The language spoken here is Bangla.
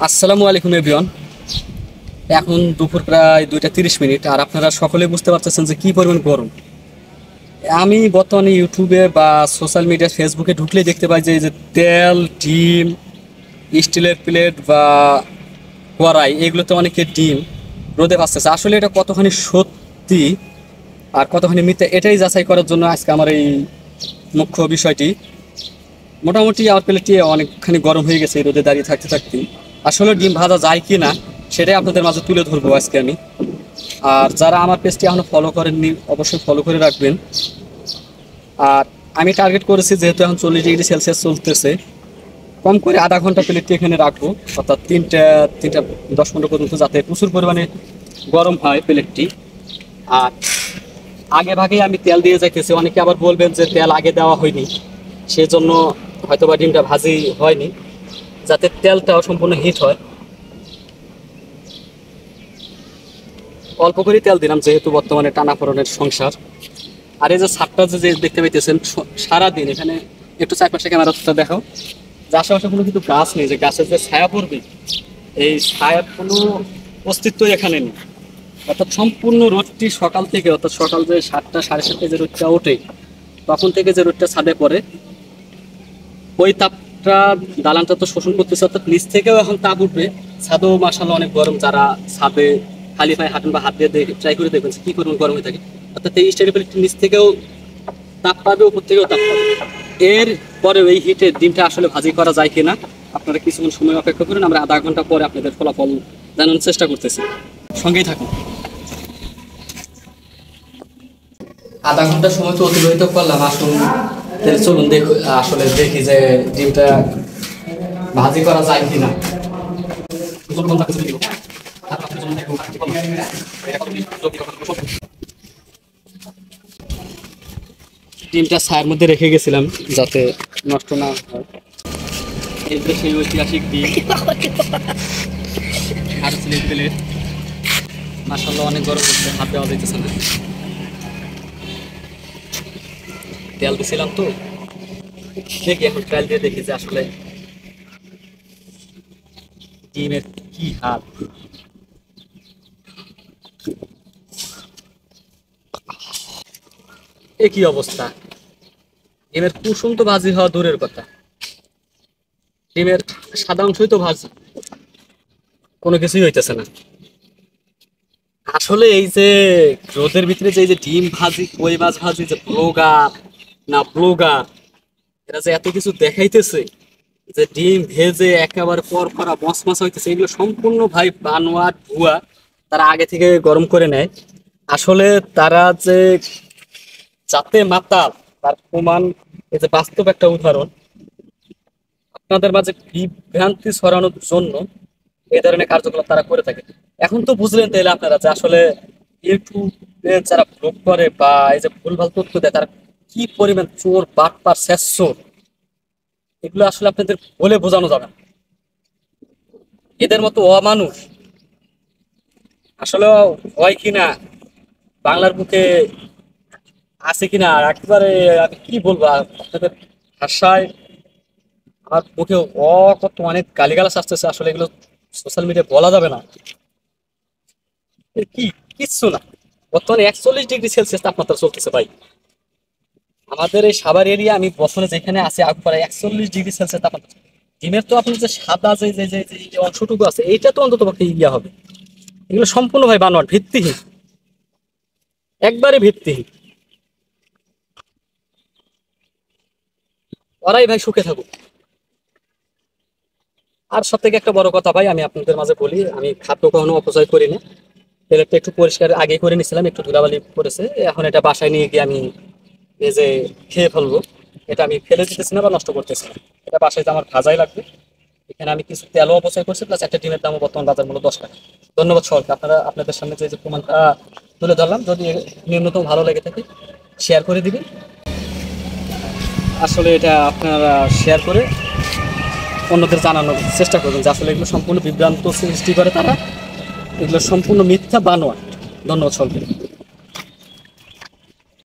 আসসালামু আলাইকুম এভরিওয়ান। এখন দুপুর প্রায় 2টা 30 মিনিট, আর আপনারা সকলে বুঝতে পারতেছেন যে কী পরিমাণ গরম। আমি বর্তমানে ইউটিউবে বা সোশ্যাল মিডিয়া ফেসবুকে ঢুকলেই দেখতে পাই যে এই যে তেল, ডিম, স্টিলের প্লেট বা কড়াই, এগুলোতে অনেকে ডিম রোদে ভাসতেছে। আসলে এটা কতখানি সত্যি আর কতখানি মিথ্যা, এটাই যাচাই করার জন্য আজকে আমার এই মুখ্য বিষয়টি। মোটামুটি আমার প্লেটটি অনেকখানি গরম হয়ে গেছে এই রোদে দাঁড়িয়ে থাকতে থাকতে। আসলে ডিম ভাজা যায় কি না সেটাই আপনাদের মাঝে তুলে ধরবো আজকে আমি। আর যারা আমার পেজটি এখনও ফলো করেননি অবশ্যই ফলো করে রাখবেন। আর আমি টার্গেট করেছি, যেহেতু এখন 40 ডিগ্রি সেলসিয়াস চলতেছে, কম করে আধা ঘন্টা প্লেটটি এখানে রাখবো, অর্থাৎ 3টা 10 মিনিট পর্যন্ত, যাতে প্রচুর পরিমাণে গরম হয় প্লেটটি। আর আগে ভাগেই আমি তেল দিয়ে যাইতেছি। অনেকে আবার বলবেন যে তেল আগে দেওয়া হয়নি, সেজন্য হয়তোবা ডিমটা ভাজি হয়নি, যাতে তেলটাও সম্পূর্ণ হিট হয়। অল্প করে তেল দিলাম, যেহেতু বর্তমানে টানাপোড়েনের সংসার। আর এই যে ছাদটা যে দেখতে পাইতেছেন, সারাদিন এখানে একটু চারপাশে ক্যামেরাটা দেখাও, যে আশেপাশে কোনো কিন্তু গাছ নেই, যে গাছের যে ছায়া পড়বে এই ছায়ার কোনো অস্তিত্বই এখানে নেই। অর্থাৎ সম্পূর্ণ রোদটি সকাল থেকে, অর্থাৎ সকাল যে 7টা 7:30 যে রোদটা ওঠে, তখন থেকে যে রোদটা ছাদে পড়ে, ওই তাপটা দালানটা তো শোষণ করতেছে, অর্থাৎ নিচ থেকেও এখন তাপ উঠবে। ছাদেও মাশাআল্লাহ অনেক গরম। যারা ছাদে খালি পায়ে হাঁটেন বা হাত দিয়ে ট্রাই করে দেখবেন কি করবেন, গরম হয়ে থাকে। অর্থাৎ এই স্টেরিফিলিটির নিচ থেকেও তাপ পাবে, উপর থেকেও তাপ পাবে। এর পরে এই হিটে ডিমটা আসলে ভাজি করা যায় কিনা আপনারা কিছুক্ষণ সময় অপেক্ষা করেন। আমরা আধা ঘন্টা পরে আপনাদের ফলাফল জানানোর চেষ্টা করতেছি, সঙ্গেই থাকুন। আধা ঘন্টা সময় তো অতিবাহিত করলাম। আসুন চলুন আসলে দেখি যে ডিমটা ভাজি করা যায় কিনা। ডিমটা ছায়ের মধ্যে রেখে গেছিলাম যাতে নষ্ট না হয়। এই যে সেই ঐতিহাসিক ডিম আর প্লেট, মাশাআল্লাহ অনেক গরম হচ্ছে, হাত দেওয়া যাইতেছে না। তেল দিছিলাম তো, দেখি এখন ট্রায়াল দিয়ে দেখি যে আসলে ডিমের কি হাল। এ কি অবস্থা! ডিমের কুসুম তো ভাজি হওয়া দূরের কথা, ডিমের সাদা অংশই তো ভাজি, কোনো কিছুই হইতেছে না। আসলে এই যে রোদের ভিতরে যে এই যে ডিম ভাজি, কই মাছ ভাজি, যে ব্লগার না ব্লগার, এরা যে এত কিছু দেখাইতেছে, যে ডিম ভেজে একেবারে পর করা মশমশা হইতেছে, এগুলো সম্পূর্ণ ভাই বানোয়াট ভুয়া। তারা আগে থেকে গরম করে নেয়। আসলে তারা যে যাতে মাতাল তার প্রমাণ এই যে বাস্তব একটা উদাহরণ আপনাদের মাঝে বিভ্রান্তি ছড়ানোর জন্য এই ধরনের কার্যকলাপ তারা করে থাকে। এখন তো বুঝলেন তাহলে আপনারা যে আসলে ইউটিউবে যারা ব্লগ করে বা এই যে ভুলভাল তথ্য দেয়, তারা কি পরিমাণ চোর, বাটপার, শেষচোর, এগুলো আসলে আপনাদের বলে বোঝানো যাবে না। এদের মতো অমানুষ আসলে হয় কিনা, বাংলার বুকে আছে কিনা, আর একেবারে আমি কি বলবো আপনাদের ভাষায়, আমার মুখে কত অনেক গালিগালাজ আসতেছে। আসলে এগুলো সোশ্যাল মিডিয়ায় বলা যাবে না। কি কিচ্ছু না। বর্তমানে 41 ডিগ্রি সেলসিয়াস তাপমাত্রা চলতেছে ভাই আমাদের এই সাভার এরিয়া। আমি বছরে যেখানে আছি প্রায় 41 ডিগ্রি সেলসিয়াস তাপমাত্রা। ডিমের তো আপনার যে সাদা যে যে যে যে যে অংশটুকু আছে, এইটা তো অন্তত পক্ষে ইয়া হবে। এগুলো সম্পূর্ণ ভাই বানোয়াট, ভিত্তিহীন, একবারে ভিত্তিহীন। ওরাই ভাই সুখে থাকুক। আর সব থেকে একটা বড় কথা ভাই, আমি আপনাদের মাঝে বলি, আমি খাদ্য কখনো অপচয় করি না। প্লেটটা একটু পরিষ্কার আগে করে নিছিলাম, একটু ধুলাবালি পড়েছে, এখন এটা বাসায় নিয়ে গিয়ে আমি এই যে খেয়ে ফেলবো। এটা আমি ফেলে দিতেছি না বা নষ্ট করতেছি না, এটা বাসায় যে আমার ভাজাই লাগবে। এখানে আমি কিছু তেলও অপচয় করছি, প্লাস একটা ডিমের দামও বর্তমান বাজার মূল্য 10 টাকা। ধন্যবাদ সবাইকে। আপনারা আপনাদের সামনে যে যে প্রমাণটা তুলে ধরলাম, যদি ন্যূনতম ভালো লেগে থাকে শেয়ার করে দিবেন। আসলে এটা আপনারা শেয়ার করে অন্যদের জানানোর চেষ্টা করবেন যে আসলে এগুলো সম্পূর্ণ বিভ্রান্ত সৃষ্টি করে তারা, এগুলো সম্পূর্ণ মিথ্যা বানোয়াট। ধন্যবাদ সবাইকে।